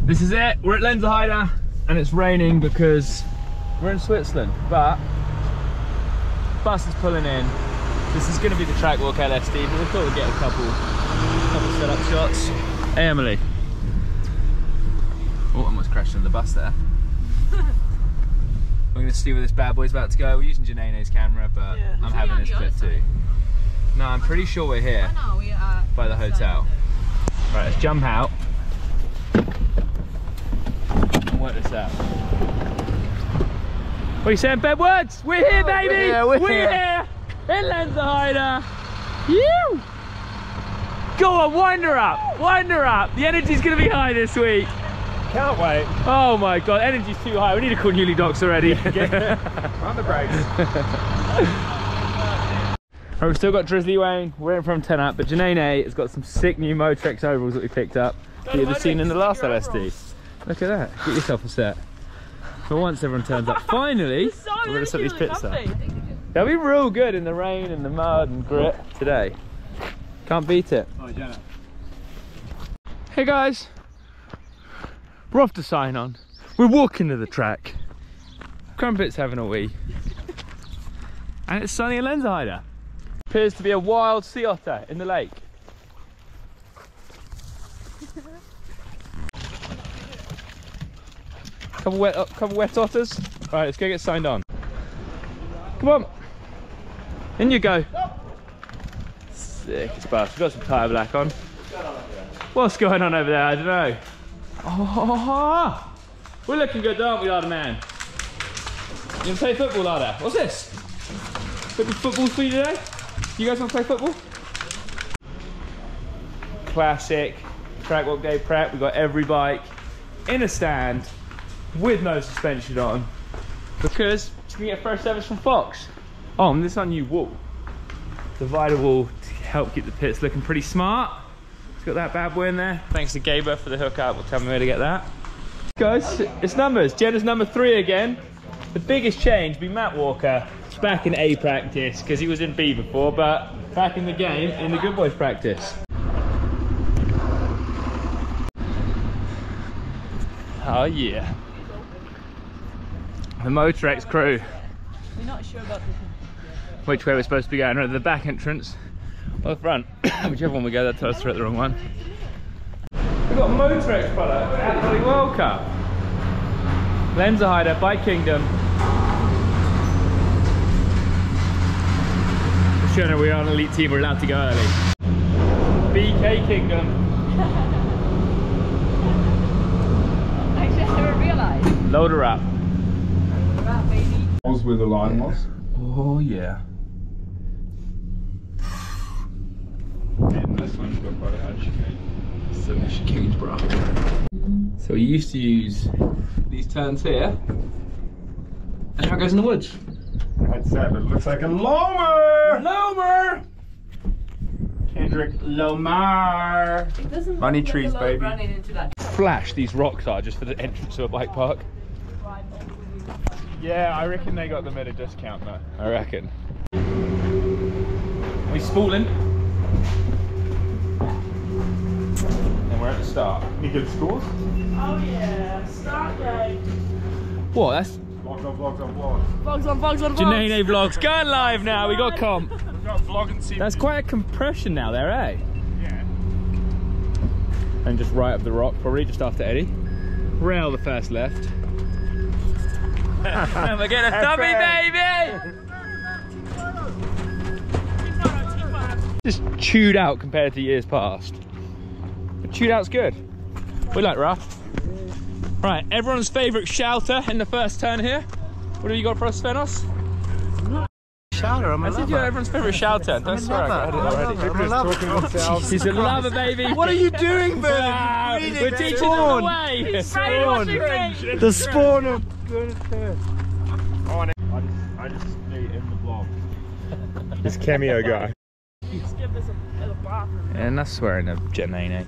This is it, we're at Lenzerheide and it's raining because we're in Switzerland, but bus is pulling in. This is going to be the track walk LSD, but we thought we'd get a couple setup shots. Hey Emily. Oh, I almost crashed into the bus there. We're going to see where this bad boy's about to go. We're using Janae's camera, but yeah, I'm having this clip too. No, I'm pretty sure we're here by the hotel. Right, let's jump out and work this out. What are you saying, Bedwards? We're here, baby! We're here! In Lenzerheide! You! Go on, wind her up! Wind her up! The energy's going to be high this week. Can't wait. Oh my god, energy's too high. We need to call Newly Docs already. On the brakes. Right, we've still got Drizzly Wayne. We're in from 10 up, but Janae has got some sick new Motrex overalls that we picked up that you've seen in the last LSD. Look at that. Get yourself a set. For once everyone turns up. Finally, we're going to set these pits up. They'll be real good in the rain and the mud and grit today. Can't beat it. Hey guys. We're off to sign on. We're walking to the track. Crumpet's having a wee. And it's sunny in Lenzerheide. Appears to be a wild sea otter in the lake. Couple wet otters. Alright, let's go get signed on. Come on. In you go. Sick as bastard. We've got some tyre black on. What's going on over there? I don't know. Oh, we're looking good, aren't we, Larder man? You gonna play football, Larder? What's this? Football for you today? You guys want to play football? Classic track walk day prep. We've got every bike in a stand with no suspension on because you can get first service from Fox. Oh, and this is our new wall. Divider wall to help keep the pits looking pretty smart. It's got that bad boy in there. Thanks to Gaber for the hookup. We'll tell me where to get that. Guys, it's numbers. Jenna's number 3 again. The biggest change be Matt Walker. He's back in A practice because he was in B before, but back in the game in the good boys practice. Oh yeah. The Motrex crew. We're not sure about which way we're supposed to be going, either the back entrance or the front. Whichever one we go, that tells us we're at the wrong one. We've got Motrex product at the World Cup. Lenzerheide, Bike Kingdom. Showing her we're on an elite team, we're allowed to go early. BK Kingdom. Actually, I never realised. Load her up. Load her up, baby. Where the line was. Oh yeah. And this one's got quite a hard chicane. So the chicane's bro. So we used to use these turns here. And now it goes in the woods. I'd say, but it looks like a Loamer! Loamer! Kendrick Loamer! It doesn't Money look trees, like a load baby. running into that. Flash these rocks are just for the entrance to a bike park. Yeah, I reckon they got them at a discount though. I reckon. We spooling. And we're at the start. Any good scores? Oh yeah, start day. What? That's Vlogs on vlogs on vlogs. Vlogs on vlogs on vlogs. Janae vlogs going live now. We got comp. We've got vlog and see. That's quite a compression now there, eh? Yeah. And just right up the rock, probably just after Eddie. Rail the first left. And we're getting a dummy, baby! Just chewed out compared to years past. But chewed out's good. We like rough. Right, everyone's favourite shouter in the first turn here. What have you got for us, Svenos? Shouter, I'm a lover. I said you're everyone's favourite shouter. Don't swear, I got it already. He's a lover, baby. What are you doing, Ben? Wow, we're teaching them away. The spawn of good. I just need in the vlog. This cameo guy. Just give this a bathroom. And that's swearing of Janae.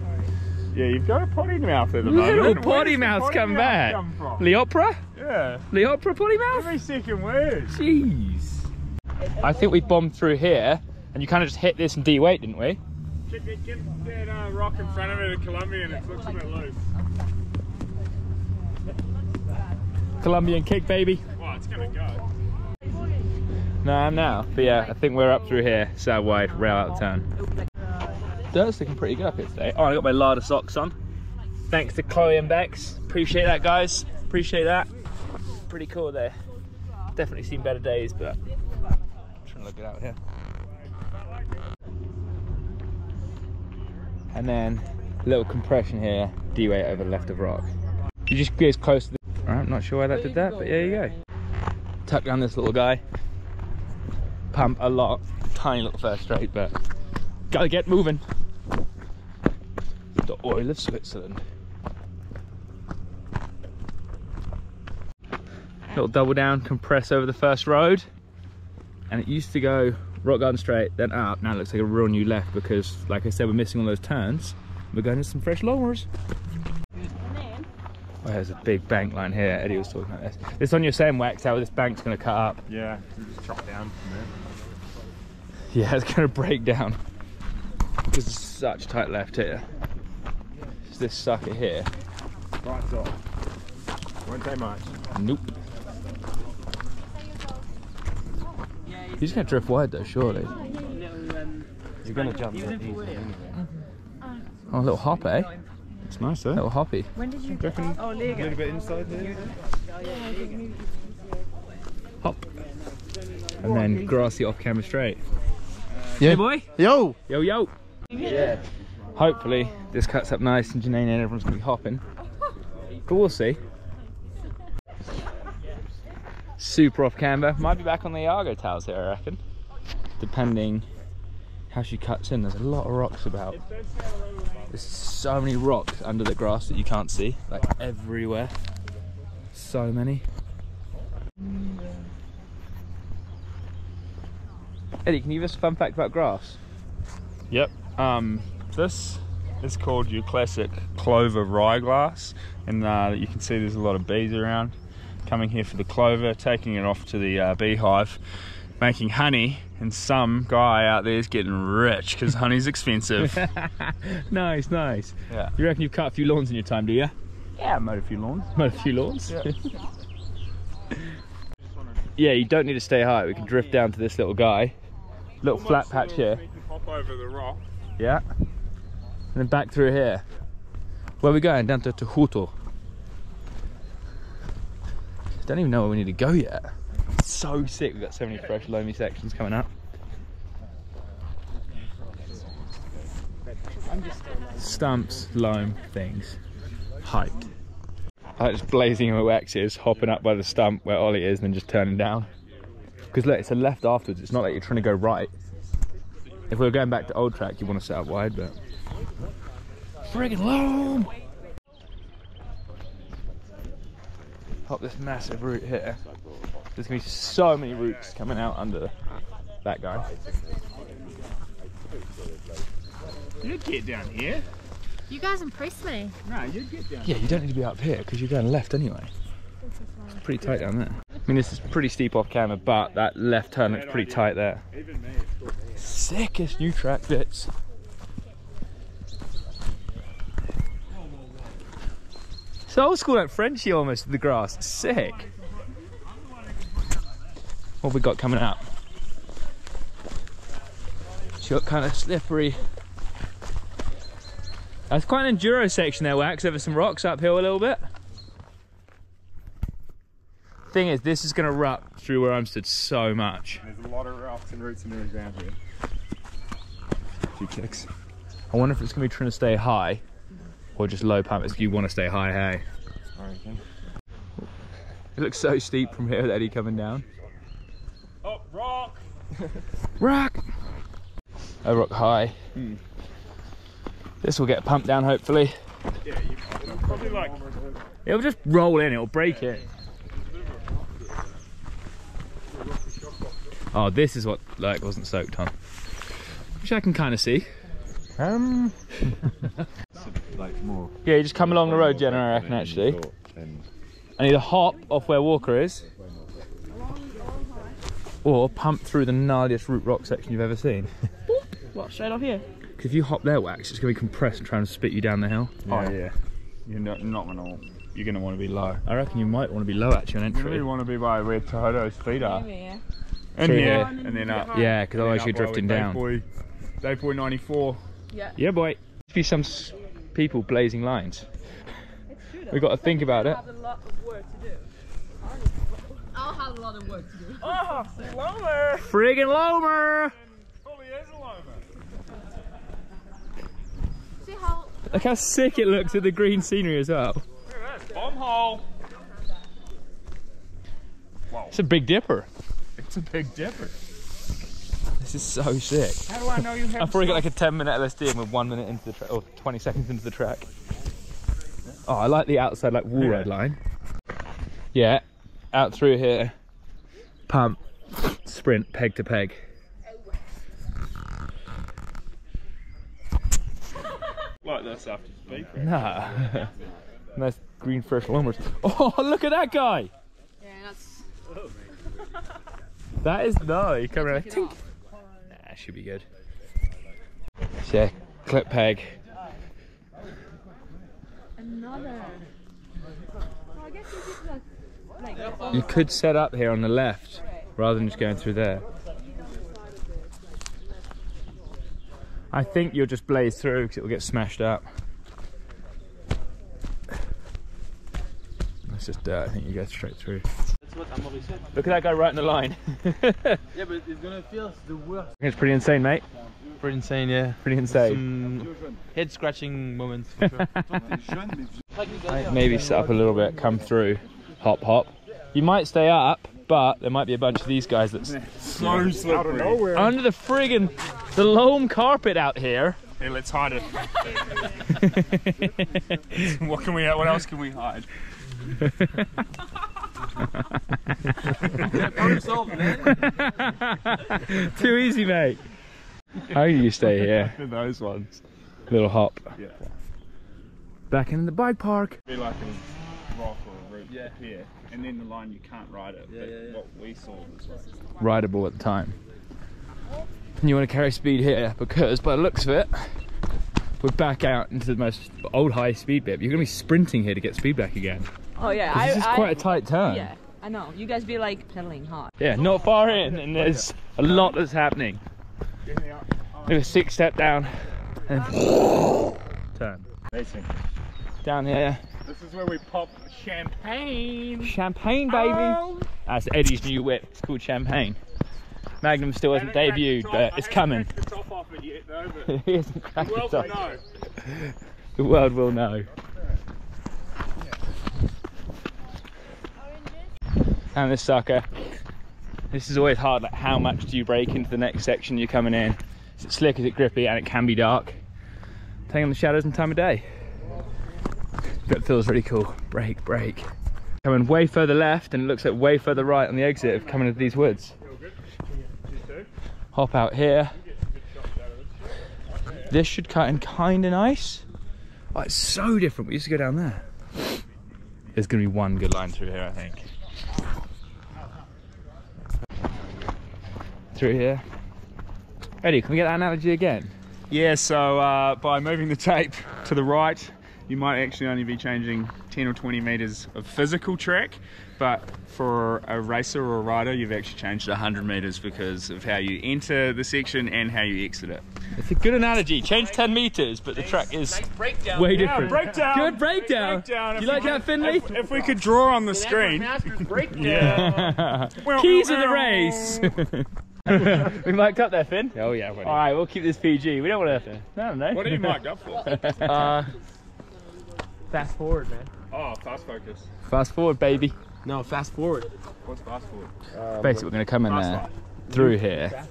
Yeah, you've got a potty mouth at the moment. Little potty mouth's come back. Leopra? Yeah. Leopra potty mouth? Every second word. Jeez. I think we bombed through here And you kind of just hit this and de-weight, didn't we? Get that rock in front of it at Colombian, it looks a bit loose. Colombian kick, baby. Oh, it's gonna go. No, I'm now. But yeah, I think we're up through here, south wide, rail out of town. Dirt's looking pretty good up here today. Oh, I got my Lada socks on. Thanks to Chloe and Bex. Appreciate that, guys. Appreciate that. Pretty cool there. Definitely seen better days, but I'm trying to look it out here. And then a little compression here, D-weight over the left of rock. You just get as close to the... I'm not sure why that did that, but there you go. Tuck down this little guy. Pump a lot. Tiny little first straight, but gotta get moving. The oil of Switzerland. Little double down, compress over the first road. And it used to go rock garden straight, then up. Now it looks like a real new left because, like I said, we're missing all those turns. We're going into some fresh Loamers. Oh, there's a big bank line here. Eddie was talking about this. This on your same wax, how this bank's going to cut up. Yeah, you just chop down from there. Yeah, it's going to break down because there's such tight left here. It's this sucker here. Right off. Won't take much. Nope. He's going to drift wide though, surely. You're going to jump that easily. Oh, a little hop, eh? It's nice, though. Little hoppy. When did you? Oh, a little bit inside there. Hop. And then grassy off camera straight. Yeah. Hey boy. Yo! Yo, yo. Yeah. Hopefully this cuts up nice and Janine and everyone's going to be hopping. But we'll see. Super off camber. Might be back on the Iago towels here, I reckon. Depending how she cuts in. There's a lot of rocks about. There's so many rocks under the grass that you can't see. Like everywhere. So many. Eddie, can you give us a fun fact about grass? Yep. This is called your classic clover ryegrass, and you can see there's a lot of bees around coming here for the clover, taking it off to the beehive, making honey, and some guy out there is getting rich because honey's expensive. Nice, nice. Yeah. You reckon you've cut a few lawns in your time, do you? Yeah, I mowed a few lawns. Mowed a few lawns? Yeah. Yeah, you don't need to stay high. We can drift down to this little guy. Little flat patch here. We can hop over the rock. Yeah. And then back through here. Where are we going? Down to Tehuto. Don't even know where we need to go yet. It's so sick. We've got so many fresh loamy sections coming up. Stumps, loam, things. Hyped. I like just blazing my waxes, hopping up by the stump where Ollie is, and then just turning down. Because look, it's a left afterwards. It's not like you're trying to go right. If we were going back to old track, you want to set up wide, but friggin' loam! Hop this massive root here. There's gonna be so many roots coming out under that guy. You'd get down here. You guys impressed me. No, you'd get down. Yeah, you don't need to be up here because you're going left anyway. It's pretty tight down there. I mean, this is pretty steep off camera, but that left turn looks pretty tight there. Even me, Sickest new track bits. It's old school, like Frenchy almost, with the grass. It's sick. What have we got coming up? It's got kind of slippery. That's quite an enduro section there, Wax, over some rocks uphill a little bit. Thing is, this is going to rut through where I'm stood so much. there's a lot of rocks and roots in the ground here. A few kicks. I wonder if it's going to be trying to stay high or just low pump. If you want to stay high, hey. I reckon. It looks so steep from here with Eddie coming down. Oh, rock! Rock! A rock high. This will get pumped down hopefully. Yeah, it'll probably like... It'll just roll in, it'll break it. Oh, this is what like wasn't soaked on. Which I can kind of see. like more. Yeah, you just come along the road, Jenna, I reckon actually. I need a hop off where Walker is. or pump through the gnarliest root rock section you've ever seen. What, straight off here? Because if you hop there, Wax, it's going to be compressed and trying to spit you down the hill. Oh yeah. You're not gonna. You're gonna want to be low. I reckon you might want to be low actually on You entry. really want to be by where Tohoto's feet are. Maybe, yeah. And Through here, here. and then up. Yeah, because otherwise you're And then up drifting while down. we Day boy 94. Yeah, boy. There's be some people blazing lines. We've got to think about it. I'll have a lot of work to do. Oh, Loamer! Friggin' Loamer! Probably is a Loamer. See how Look how sick it looks with the green scenery as well. Look at this, bomb hole. Wow. It's a Big Dipper. It's a big dipper. This is so sick. How do I know you have I've probably got like a 10-minute LSD and we're 1 minute into the track, or 20 seconds into the track. Oh, I like the outside like wall ride line. Yeah, out through here, pump, sprint, peg to peg. like this after speed crash? Nah. Nice green fresh Loamers. Oh, look at that guy! yeah, that's That is no, you come around. Tink. Nah, should be good. Yeah, clip peg. another. Well, I guess you could like You could set up here on the left rather than just going through there. I think you'll just blaze through because it will get smashed up. That's just dirt. I think you go straight through. That's what Amaury said. Look at that guy right in the line. Yeah, but it's gonna feel the worst. It's pretty insane, mate. Pretty insane, yeah. Pretty insane. Some head scratching moments. For sure. Maybe set up a little bit, come through, hop, hop. You might stay up, but there might be a bunch of these guys that's So slippery. Out of nowhere. under the friggin' the loam carpet out here. Hey, let's hide it. What can we? What else can we hide? Too easy, mate. How do you stay here? Those ones. Little hop. Yeah. Back in the bike park. Be like a rock or a root here, and then the line you can't ride it. But what we saw was like Rideable at the time. And you want to carry speed here because by the looks of it, we're back out into the most old high speed bit. You're going to be sprinting here to get speed back again. Oh yeah, This is quite a tight turn. yeah, I know. You guys be like pedaling hard. Yeah, not far in, and there's a lot that's happening. Look at 6 step down and turn. amazing. Down here. This is where we pop champagne. Champagne, baby. Oh. That's Eddie's new whip. It's called Champagne. Magnum still hasn't debuted, but it's coming. The top off it yet, though, but He hasn't cracked well, the top. no. The world will know. And this sucker. This is always hard, like how much do you brake into the next section you're coming in? Is it slick, is it grippy, and it can be dark. Depending on the shadows and time of day. But it feels really cool. Brake, brake. Coming way further left and it looks like way further right on the exit of coming into these woods. Hop out here. This should cut in kinda nice. Oh, it's so different. We used to go down there. There's gonna be one good line through here, I think. Through here. Eddie, can we get that analogy again? Yeah, so by moving the tape to the right, you might actually only be changing 10 or 20 meters of physical track, but for a racer or a rider, you've actually changed 100 meters because of how you enter the section and how you exit it. It's a good analogy. Change 10 meters, but the track is way different. Breakdown. Good breakdown. You like that, Finley? If we could draw on the screen. Yeah. Keys of the race. We mic'd up there, Finn? Oh yeah, buddy. Alright, we'll keep this PG. We don't want to. I don't know. What are you mic'd up for? Fast forward, man. Oh, fast focus. Fast forward, baby. No, fast forward. What's fast forward? Basically, we're going to come in Fast there, light. through here.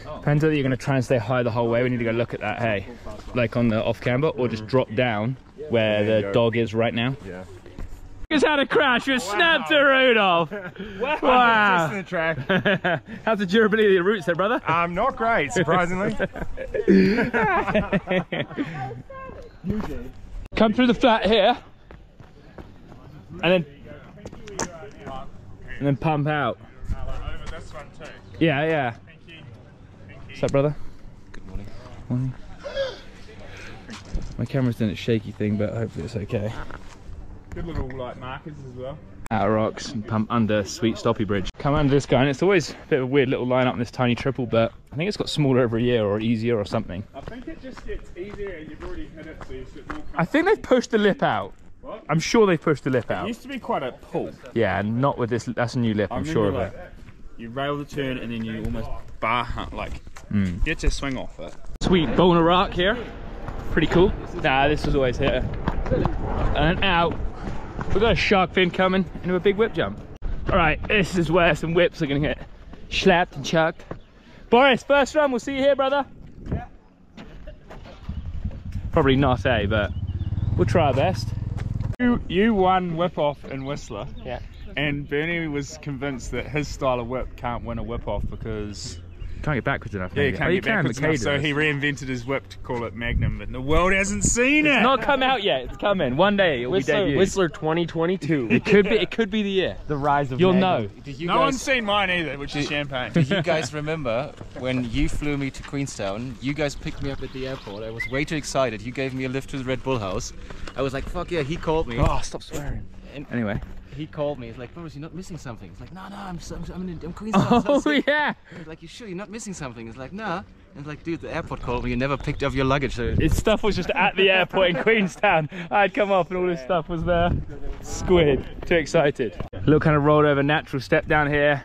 Depends whether you're going to try and stay high the whole way. We need to go look at that, hey. Like on the off camber, or just drop down where the dog is right now. Yeah. Just had a crash with Snap to Rudolph. Wow. Testing the track. How's the durability of the roots there, brother? Not great, surprisingly. Come through the flat here, and then pump out. Over this one too. Yeah, yeah. Thank you. What's up, brother? Good morning. Morning. My camera's doing its shaky thing, but hopefully it's okay. Good little like markers as well. Out of rocks and pump under Sweet Stoppy Bridge. Come under this guy, and it's always a bit of a weird little line up in this tiny triple, but I think it's got smaller every year or easier or something. I think it just gets easier and you've already hit it, so you should more I think they've pushed the lip out. What? I'm sure they've pushed the lip It out. used to be quite a pull. Yeah, not with this. That's a new lip, I'm sure of it. You rail the turn and then you almost bar hunt, like get to swing off it. Sweet Boner Rock here. Pretty cool. Nah, this was always here. And out. We've got a shark fin coming into a big whip jump. All right, this is where some whips are gonna get slapped and chucked. Boris, first run, we'll see you here, brother. Yeah. Probably not, but we'll try our best. You won whip off in Whistler. Yeah. And Bernie was convinced that his style of whip can't win a whip off because Can't get backwards enough. yeah, maybe. can't get backwards enough, so he reinvented his whip to call it Magnum, but the world hasn't seen it. It's not come out yet. It's coming. One day it'll be debuted. Whistler 2022. It could be the year. The rise of You'll Magnum. know. Did you No one's seen mine either, which is champagne. Do you guys remember when you flew me to Queenstown? You guys picked me up at the airport. I was way too excited. You gave me a lift to the Red Bull House. I was like, fuck yeah, he called me. Oh, stop swearing. And Anyway. he called me. He's like, Boris, you're not missing something. It's like, no, I'm Queenstown. Oh yeah. He's like, you sure you're not missing something? It's like, nah. And it's like, dude, the airport called me. You never picked up your luggage. So His stuff was just at the airport in Queenstown. I'd come off and all his stuff was there. Squid. Too excited. A little kind of rolled over natural step down here.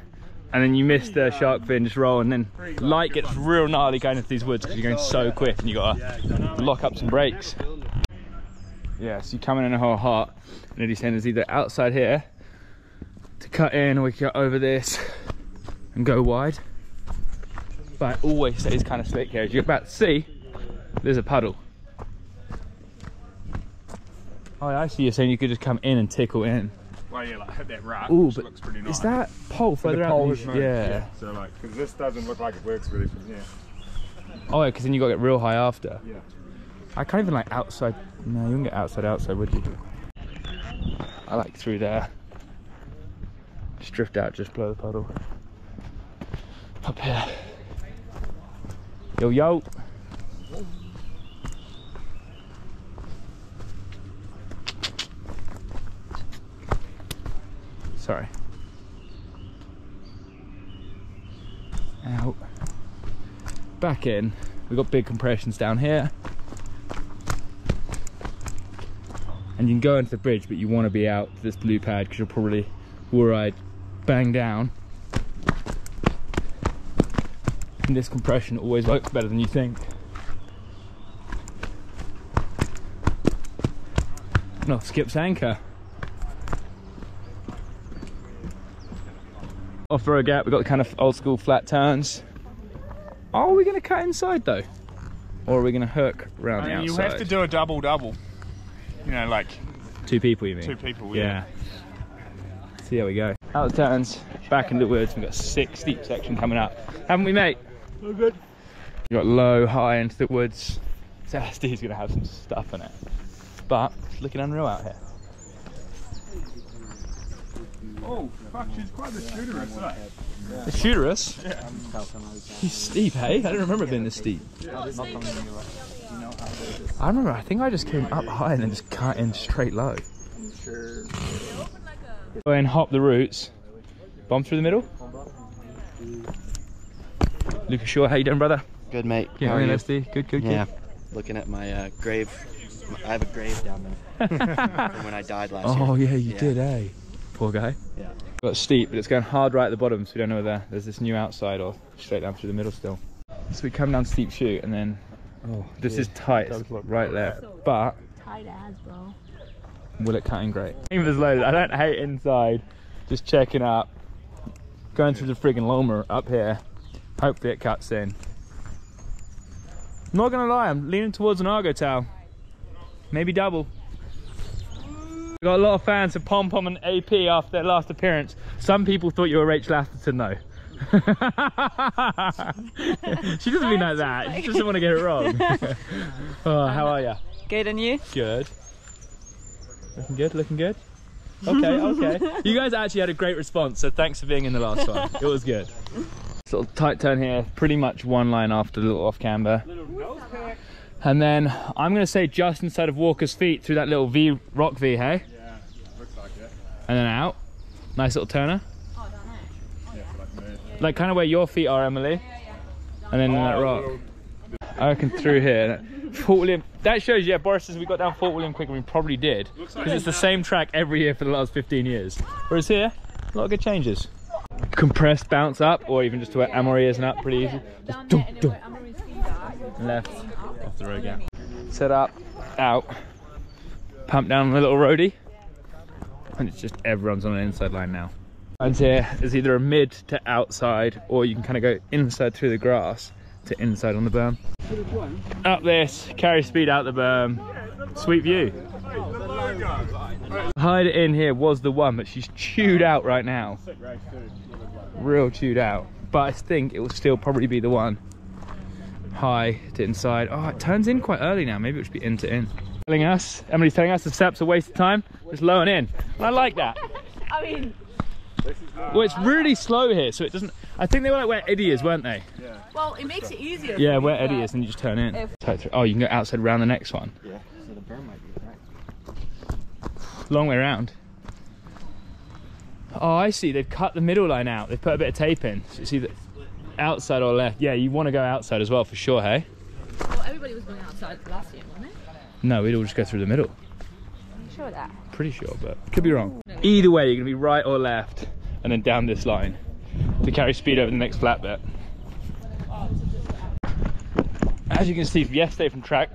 And then you miss the shark fin, just roll, and then light gets real gnarly going into these woods because you're going so quick and you gotta lock up some brakes. Yeah, so you come in a whole hot, and Eddie's saying there's either outside here to cut in, or we can go over this and go wide. But it always stays kind of slick here. As you're about to see, there's a puddle. Oh, yeah, I see you're saying you could just come in and tickle in. Well, yeah, like hit that rock, Ooh, which but looks pretty nice. is that pole further out? pole is moved, Yeah. So like, because this doesn't look like it works really from here. Oh, yeah, because then you got to get real high after. Yeah. I can't even like outside. No, you wouldn't get outside, would you? I like through there. Just drift out, just below the puddle. Up here. Yo, yo. Sorry. Out. Back in. We've got big compressions down here. And you can go into the bridge, but you want to be out to this blue pad because you'll probably will ride bang down. And this compression always works better than you think. No, skips anchor. Off the road gap, we've got the kind of old school flat turns. Are we going to cut inside though? Or are we going to hook around the outside? You have to do a double. You know, like two people, you mean? two people, Yeah. See how we go. Out the turns, back into the woods. We've got a sick steep section coming up. Haven't we, mate? We're good. We've got low, high into the woods. So Steve's going to have some stuff in it. But it's looking unreal out here. Oh, fuck, she's quite the shooteress, isn't it? The shooteress? Yeah. He's steep, hey? I don't remember it being this steep. I remember, I think I just came up high and then just cut in straight low. Go and hop the roots. Bomb through the middle. Lucas Shaw, how you doing, brother? good, mate. Yeah, How are you? LSD. Good. Yeah, looking at my grave. I have a grave down there from when I died last year. Oh yeah, you did, eh? Poor guy. Yeah. Got steep, but it's going hard right at the bottom, so we don't know whether there's this new outside or straight down through the middle still. So we come down steep chute and then, oh, this is tight, it's right there. But Tight as, bro. will it cut in great? There's loads. I don't hate inside. Just checking up, going through the friggin' Loamer up here. Hopefully it cuts in. I'm not gonna lie, I'm leaning towards an Argo towel. Maybe double. We got a lot of fans of Pom Pom and AP after their last appearance. Some people thought you were Rachel Atherton though. She doesn't mean like that. She doesn't want to get it wrong. Oh, how are you? Good, and you? Good. Looking good, looking good. Okay. You guys actually had a great response, so thanks for being in the last one. It was good. Sort of tight turn here, pretty much one line after the little off camber. And then I'm gonna say just inside of Walker's feet through that little V, rock V, hey? Yeah, looks like it. And then out. Nice little turner. Oh, I don't know. Yeah, like me. Like kind of where your feet are, Emily. And then in that rock. I reckon through here. Fort William, that shows, yeah, Boris says we got down Fort William quicker, we probably did. Because it's the same track every year for the last 15 years. Whereas here, a lot of good changes. Compressed bounce up, or even just to where Amory is and up, pretty easy. Just dum, dum. Left, off the road gap. Set up, out, pump down the little roadie. And it's just everyone's on an inside line now. And here is either a mid to outside, or you can kind of go inside through the grass to inside on the berm. Up this, carry speed out the berm. Sweet view. Hide it in here was the one, but she's chewed out right now. Real chewed out. But I think it will still probably be the one. High to inside. Oh, it turns in quite early now. Maybe it should be in to in. Emily's telling us the steps are a waste of time. Just low and in. And I like that. I mean, well, it's really slow here, so it doesn't. I think they were like where Eddie is, weren't they? Yeah. well, it makes it easier. Yeah, where Eddie is, and you just turn in. Oh, you can go outside around the next one. Yeah, so the berm might be right. Long way around. Oh, I see. They've cut the middle line out. They've put a bit of tape in. So it's either outside or left. Yeah, you want to go outside as well for sure, hey? Well, everybody was going outside last year, wasn't it? No, we'd all just go through the middle. Are you sure of that? Pretty sure, but could be wrong. Either way, you're going to be right or left, and then down this line to carry speed over the next flat bit. As you can see from yesterday from track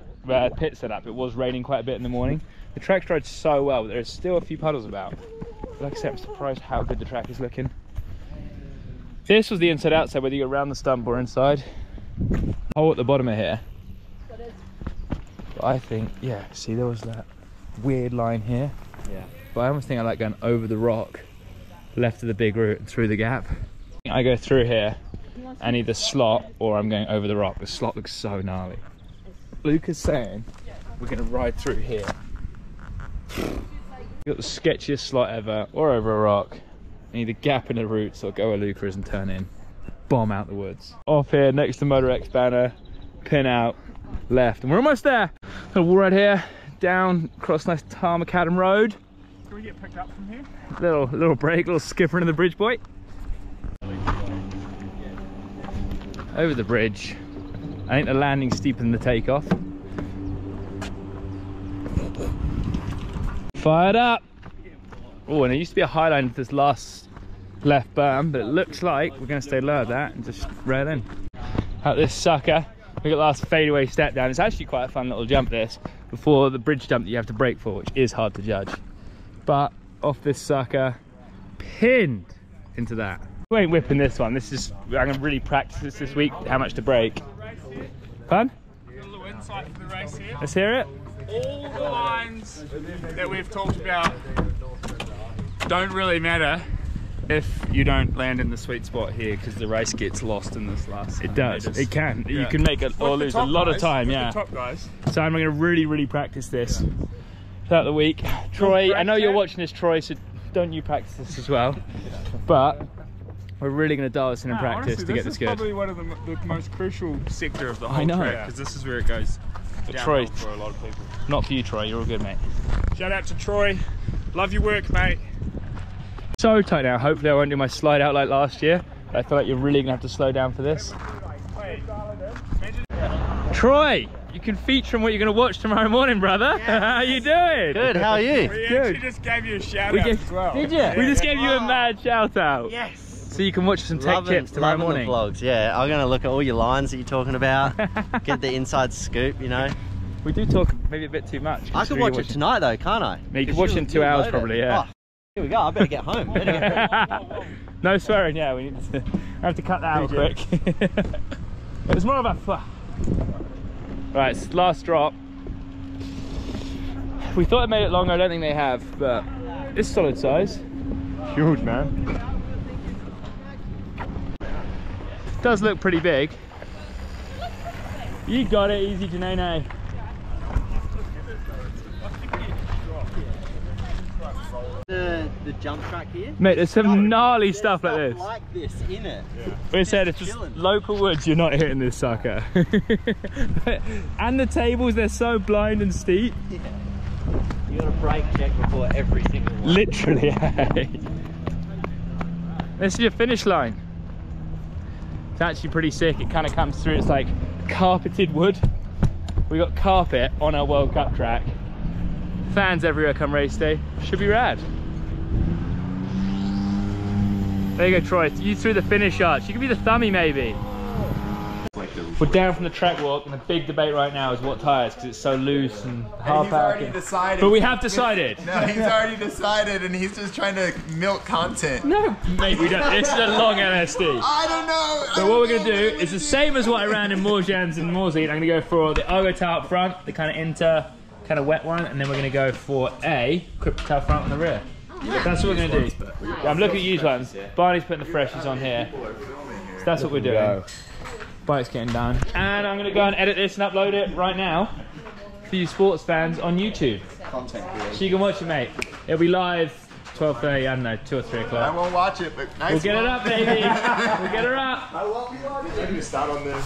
pit setup, it was raining quite a bit in the morning. The track's dried so well, but there's still a few puddles about. Like I said, I'm surprised how good the track is looking. This was the inside outside, whether you go around the stump or inside. Hole at the bottom of here. But I think, yeah, see there was that weird line here. Yeah. But I almost think I like going over the rock, left of the big root and through the gap. I go through here and either slot or I'm going over the rock. The slot looks so gnarly. Luke is saying we're going to ride through here. Got the sketchiest slot ever, or over a rock. And either gap in the roots or go where Luca is and turn in. Bomb out the woods. Off here next to Motor X banner, pin out, left. And we're almost there. Gonna walk right here, down, across nice tar macadam road. Can we get picked up from here? Little break, little skipper into the bridge, boy. Over the bridge. I think the landing's steeper than the takeoff. Fired up. Oh, and there used to be a high line to this last left berm, but it looks like we're going to stay low at that and just rail in. Out this sucker, we got the last fadeaway step down. It's actually quite a fun little jump, this, before the bridge jump that you have to brake for, which is hard to judge. But off this sucker, pinned into that. We ain't whipping this one. This is, I'm going to really practice this week how much to brake. Fun? A little insight for the race here. Let's hear it. All the lines that we've talked about don't really matter if you don't land in the sweet spot here, because the race gets lost in this last. It does. meters. It can. Yeah. You can make it or lose a lot of time. Yeah. The top guys. So I'm going to really practice this throughout the week. Troy, I know you're watching this, Troy, so don't you practice this as well? But we're really going to dial this in and practice honestly, to get this is good. Probably one of the most crucial sector of the whole I know. track, because this is where it goes downhill Troy, for a lot of people. not for you, Troy. You're all good, mate. Shout out to Troy. Love your work, mate. So tight now. Hopefully I won't do my slide out like last year. I feel like you're really going to have to slow down for this. Troy, you can feature on what you're going to watch tomorrow morning, brother. Yes. How you doing? Good, how are you? We Good. actually just gave you a shout out as well. Did you? We just gave you a mad shout out. Yes. So you can watch some tech tips tomorrow morning. The vlogs, yeah. I'm going to look at all your lines that you're talking about, get the inside scoop, you know. We do talk maybe a bit too much. I could watch it tonight though, can't I? No, you can watch it in 2 hours probably, yeah. Oh, here we go, I better get home. No swearing, yeah, we need to, I have to cut that out quick. It was more of a right, it's last drop. We thought it made it longer, I don't think they have, but it's solid size. Huge, man. Does look pretty big. You got it, easy Janene. The jump track here. Mate, there's some gnarly stuff like this. Like this in it. We said it's just local woods, you're not hitting this sucker. And the tables, they're so blind and steep. Yeah. You got a brake check before every single one. Literally, hey. This is your finish line. It's actually pretty sick. It kind of comes through, it's like carpeted wood. We got carpet on our World Cup track. Fans everywhere come race day. Should be rad. There you go, Troy. You through the finish arch. You could be the thummy, maybe. We're down from the track walk, and the big debate right now is what tyres, because it's so loose and hard already decided. But we have decided. No, he's already decided, and he's just trying to milk content. No, mate, we don't. This is a long LSD. I don't know. So what we're going to do is the same as what I ran in Morjans and Morsey. I'm going to go for the Ogotal up front, the kind of kind of wet one, and then we're going to go for a Cryptotal front on the rear. That's what we're going to do. I'm looking at used ones. Barney's putting the freshies on here. So that's what we're doing. Bike's getting done. And I'm going to go and edit this and upload it right now for you sports fans on YouTube. Content creation. So you can watch it, mate. It'll be live 12:30, I don't know, 2 or 3 I o'clock. won't watch it, but nice. We'll get it up, baby. We'll get her up. I won't be watching. I'm going to start on this.